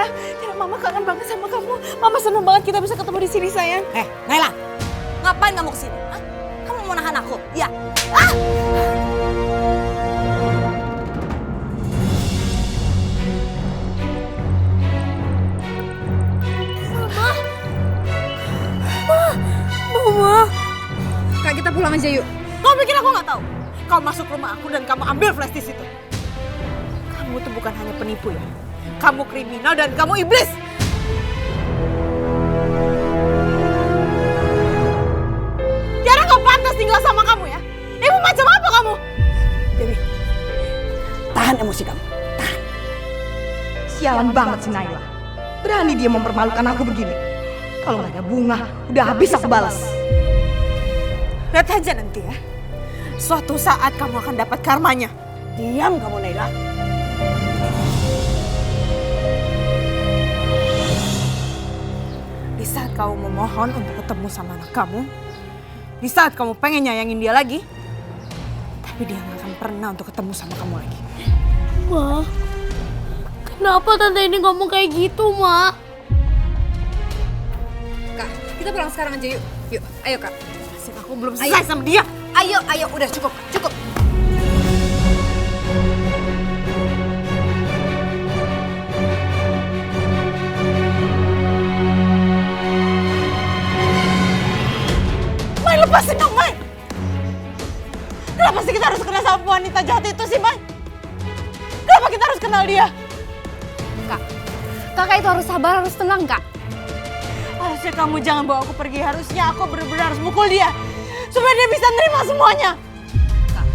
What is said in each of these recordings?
ya. Mama kangen banget sama kamu. Mama seneng banget kita bisa ketemu di sini, sayang. Naila, ngapain kamu kesini? Hah? Kamu mau nahan aku? Ya. Mama. Kak, kita pulang aja yuk. Kau pikir aku nggak tahu? Kau masuk rumah aku dan kamu ambil flash disk itu. Kamu tuh bukan hanya penipu ya. Kamu kriminal dan kamu iblis. Tiara gak pantas tinggal sama kamu ya. Ibu macam apa kamu? Dewi, tahan emosi kamu. Tahan. Sialan banget si Naila. Berani dia mempermalukan aku begini. Kalau nggak ada bunga, udah habis aku balas. Lihat aja nanti ya. Suatu saat kamu akan dapat karmanya. Diam kamu, Naila. Di saat kamu memohon untuk ketemu sama anak kamu, di saat kamu pengen nyayangin dia lagi, tapi dia gak akan pernah untuk ketemu sama kamu lagi. Ma, kenapa tante ini ngomong kayak gitu, Ma? Kak, kita pulang sekarang aja yuk. Yuk, ayo Kak. Masih aku belum selesai sama dia. Ayo, udah cukup. Mai, lepasin dong, Mai! Kenapa sih kita harus kenal sama wanita jahat itu sih, Mai? Kenapa kita harus kenal dia? Kak, kakak itu harus sabar, harus tenang, Kak. Harusnya kamu jangan bawa aku pergi. Harusnya aku benar-benar harus mukul dia. Supaya dia bisa nerima semuanya. Kak,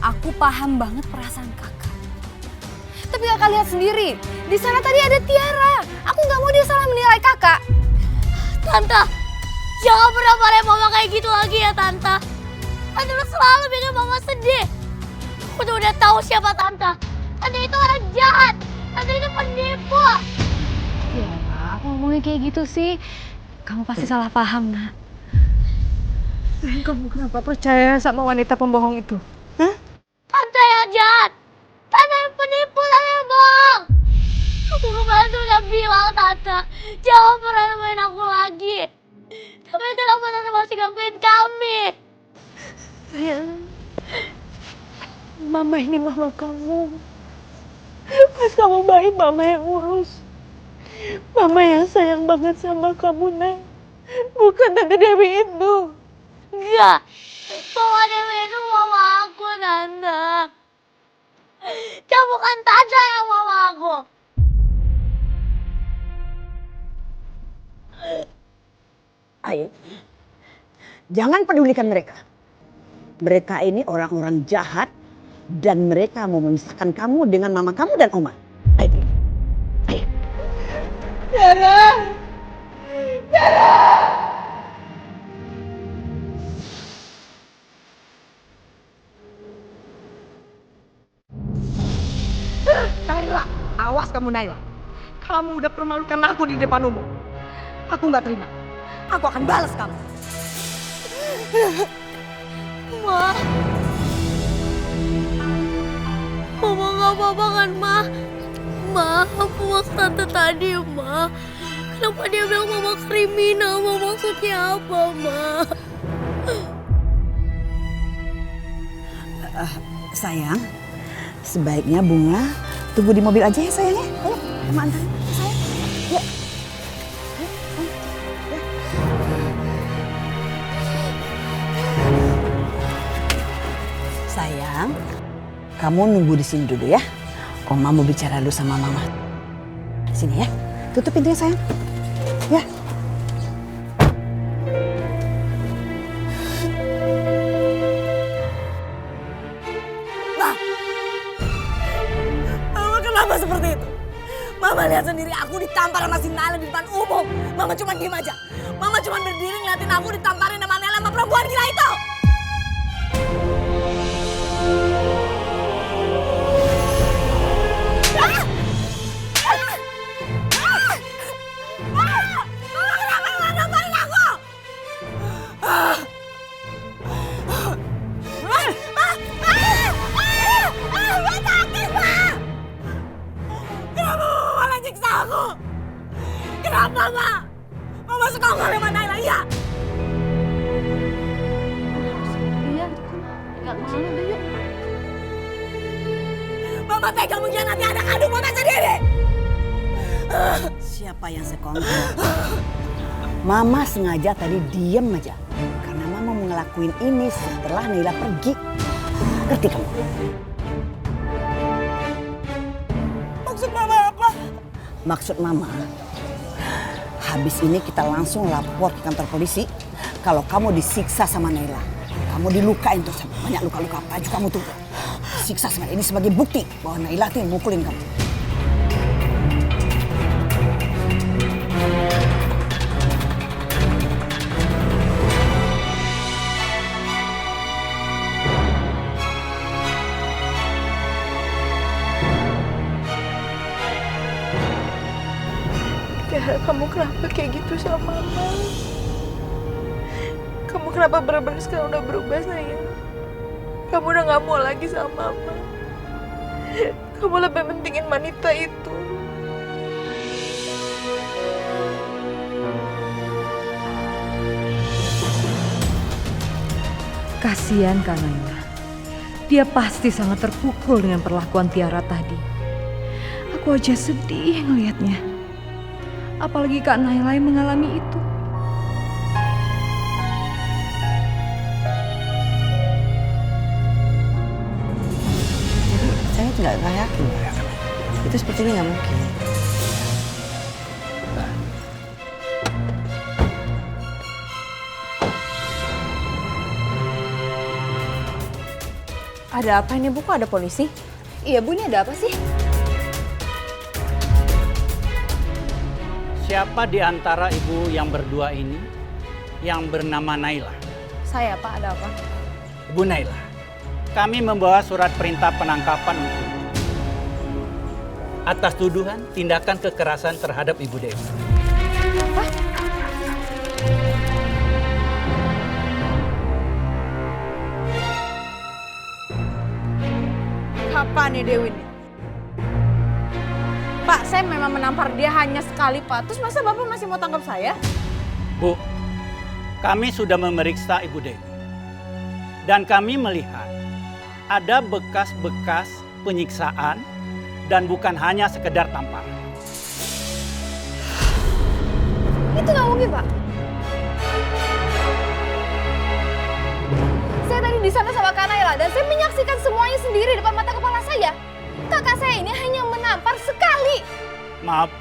aku paham banget perasaan kakak. Tapi kakak lihat sendiri, di sana tadi ada Tiara. Aku nggak mau dia salah menilai kakak. Tante, jangan pernah marahin mama kayak gitu lagi ya, Tante. Tante udah selalu bikin mama sedih. Aku udah tahu siapa Tante. Tante itu orang jahat. Tante itu penipu. Ya, aku ngomongnya kayak gitu sih. Kamu pasti salah paham, Nak. Kamu kenapa percaya sama wanita pembohong itu? Tante yang jahat. Tante yang penipu, Tante yang bohong. Aku kemarin tuh udah bilang, Tante, jangan pernah nemuin aku lagi. Tapi kenapa Tante masih gangguin kami? Sayang, Mama ini mama kamu. Pas kamu bayi, Mama yang urus. Mama yang sayang banget sama kamu, Nay. Bukan Tante Dewi itu. Enggak. Mama Dewi itu mama aku, Tante. Dia bukan Tante yang mama aku. Ayo. Jangan pedulikan mereka. Mereka ini orang-orang jahat dan mereka mau memisahkan kamu dengan mama kamu dan Oma. Ayo. Ayo. Naila, awas kamu Naila. Kamu udah permalukan aku di depan umum. Aku nggak terima. Aku akan balas kamu. Ma. Mama gak apa-apa kan, Ma? Ma, apa maksud Tante tadi, Ma? Kenapa dia bilang Mama kriminal? Ma, maksudnya apa, Ma? Sayang, sebaiknya Bunga tunggu di mobil aja ya sayangnya. Ayo, Mama antarin sayang. Ya. Sayang, kamu nunggu di sini dulu ya. Oma mau bicara dulu sama Mama. Sini ya, tutup pintunya sayang. Ya. Mama kenapa seperti itu? Mama lihat sendiri aku ditampar sama si Naila di depan umum. Mama cuma diem aja. Mama cuma berdiri ngeliatin aku ditamparin sama Naila sama perempuan gila itu. Kenapa mama malah nyiksa aku? Kenapa, Ma? Mama sekongkol sama Naila, iya? Iya, nggak malu deh yuk. Mama tega mengkhianati anak kandung Mama sendiri. Siapa yang sekongkol? Mama sengaja tadi diem aja. Karena Mama mau ngelakuin ini setelah Naila pergi. Ngerti kamu? Maksud Mama apa? Maksud Mama, habis ini kita langsung lapor ke kantor polisi kalau kamu disiksa sama Naila. Kamu dilukain tuh, banyak luka-luka. Baju kamu tuh siksa sama ini sebagai bukti bahwa Naila tuh yang mukulin kamu. Tiara, kamu kenapa kayak gitu sama Mama? Kamu kenapa bener-bener sekarang udah berubah, sayang? Kamu udah gak mau lagi sama Mama. Kamu lebih pentingin wanita itu. Kasihan Kak Naila. Dia pasti sangat terpukul dengan perlakuan Tiara tadi. Aku aja sedih ngelihatnya. Apalagi Kak Naila yang mengalami itu. Saya nggak yakin. Itu sepertinya nggak mungkin. Ada apa ini, Bu? Kok ada polisi? Iya Bu, ini ada apa sih? Siapa di antara ibu yang berdua ini yang bernama Naila? Saya Pak, ada apa? Ibu Naila, kami membawa surat perintah penangkapan untuk atas tuduhan tindakan kekerasan terhadap Ibu Dewi. Apa nih Dewi nih? Pak, saya memang menampar dia hanya sekali Pak. Terus masa Bapak masih mau tangkap saya? Bu, kami sudah memeriksa Ibu Dewi. Dan kami melihat ada bekas-bekas penyiksaan dan bukan hanya sekedar tampar. Itu nggak mungkin Pak. Saya tadi di sana sama Kak Naila dan saya menyaksikan semuanya sendiri depan mata kepala saya. Kakak saya ini hanya menampar sekali. Maaf.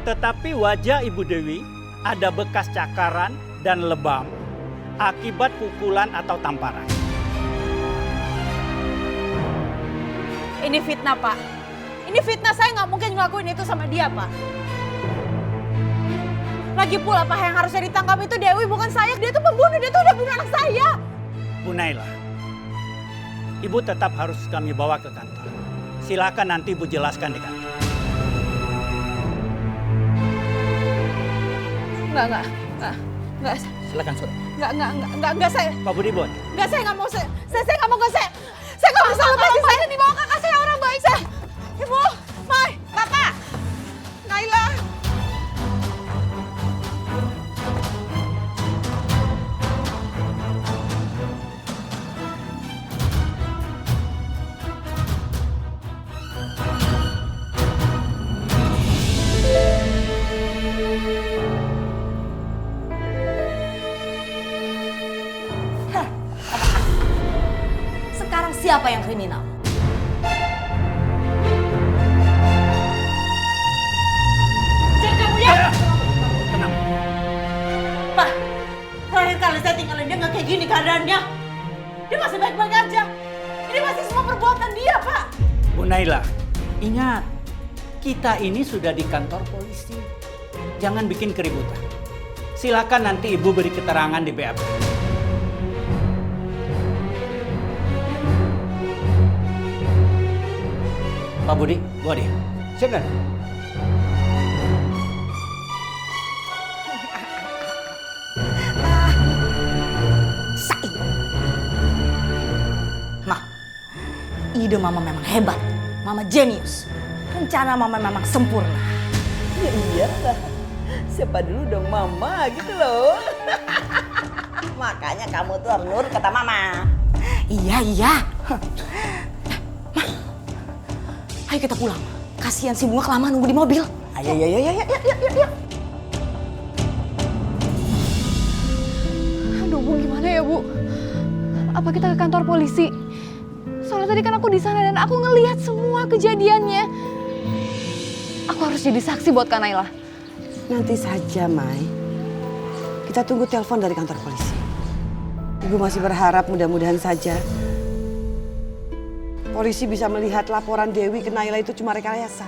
Tetapi wajah Ibu Dewi ada bekas cakaran dan lebam akibat pukulan atau tamparan. Ini fitnah Pak. Ini fitnah, saya nggak mungkin ngelakuin itu sama dia Pak. Lagi pula Pak, yang harusnya ditangkap itu Dewi bukan saya. Dia tuh pembunuh, dia tuh udah bunuh anak saya. Bu Naila, Ibu tetap harus kami bawa ke kantor. Silakan nanti Ibu jelaskan di kantor. Enggak. Silakan surat. Enggak saya. Pak Budibon. Enggak, saya nggak mau. Saya nggak mau. Saya nggak bisa lepasin saya. Dibawa kakak saya orang baik. Ibu, Mai, Bapak, Naila. Sekarang siapa yang kriminal? Tenang. Pak, terakhir kali saya tinggalin dia nggak kayak gini keadaannya. Dia masih baik-baik aja. Ini pasti semua perbuatan dia, Pak. Bu Naila, ingat, kita ini sudah di kantor polisi. Jangan bikin keributan. Silakan nanti Ibu beri keterangan di BAP. Pak Budi, bawa dia. Siap, Dan. Ma, ide Mama memang hebat. Mama jenius. Rencana mama memang sempurna. Ya iyalah. Siapa dulu dong mama gitu loh. Makanya kamu tuh harus nurut kata mama. Iya. Ma, ayo kita pulang. Kasihan si Bunga kelamaan nunggu di mobil. Ayo. Aduh Bu, gimana ya Bu? Apa kita ke kantor polisi? Soalnya tadi kan aku di sana dan aku ngelihat semua kejadiannya. Aku harus jadi saksi buat Kak Naila. Nanti saja, Mai. Kita tunggu telepon dari kantor polisi. Ibu masih berharap mudah-mudahan saja polisi bisa melihat laporan Dewi ke Naila itu cuma rekayasa.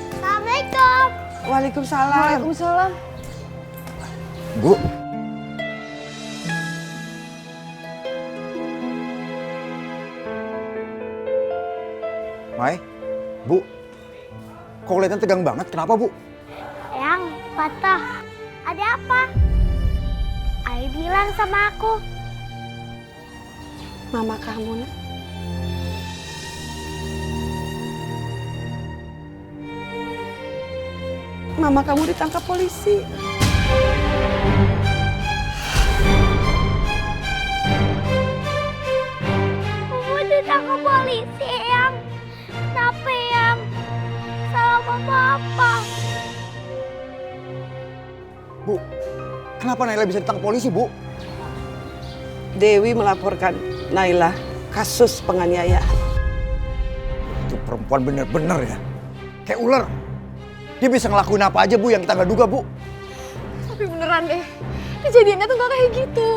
Assalamualaikum. Waalaikumsalam. Waalaikumsalam. Bu, Mai, Bu, kok kelihatan tegang banget? Kenapa, Bu? Yang patah. Ada apa? Ai bilang sama aku. Mama kamu, nak. Mama kamu ditangkap polisi. Kamu ditangkap polisi, Yang. Kenapa, Yang? Salah mama apa? Bu, kenapa Naila bisa ditangkap polisi, Bu? Dewi melaporkan Naila kasus penganiayaan. Itu perempuan bener-bener ya, kayak ular. Dia bisa ngelakuin apa aja, Bu, yang kita nggak duga, Bu. Tapi beneran deh, kejadiannya tuh gak kayak gitu.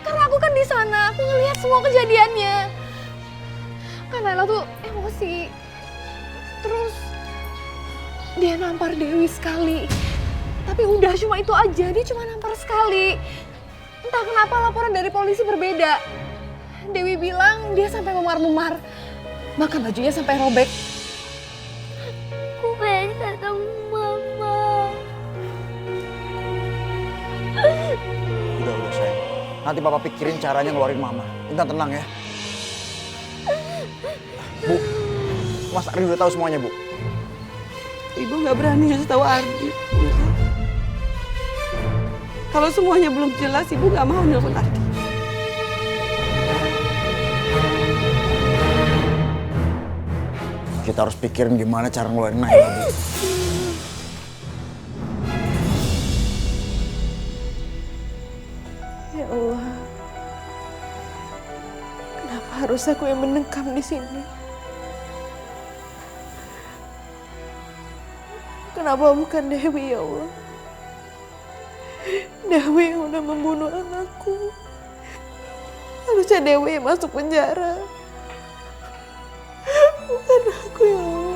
Karena aku kan di sana, aku ngelihat semua kejadiannya. Kak Naila tuh emosi. Terus dia nampar Dewi sekali. Tapi udah cuma itu aja, dia cuma nampar sekali. Entah kenapa laporan dari polisi berbeda. Dewi bilang dia sampai memar-memar. Bahkan bajunya sampai robek. Aku pengen ketemu mama. Udah sayang. Nanti Papa pikirin caranya ngeluarin Mama. Intan tenang ya. Bu, Mas Ardi udah tahu semuanya, Bu. Ibu nggak berani ngasih tahu Ardi. Kalau semuanya belum jelas, Ibu nggak mau nelfon Ardi. Kita harus pikirin gimana cara ngeluarin Naila, Bu. Ya Allah. Kenapa harus aku yang menengkam di sini? Kenapa bukan Dewi, ya Allah? Dewi yang udah membunuh anakku. Harusnya Dewi yang masuk penjara. Bukan aku, ya Allah.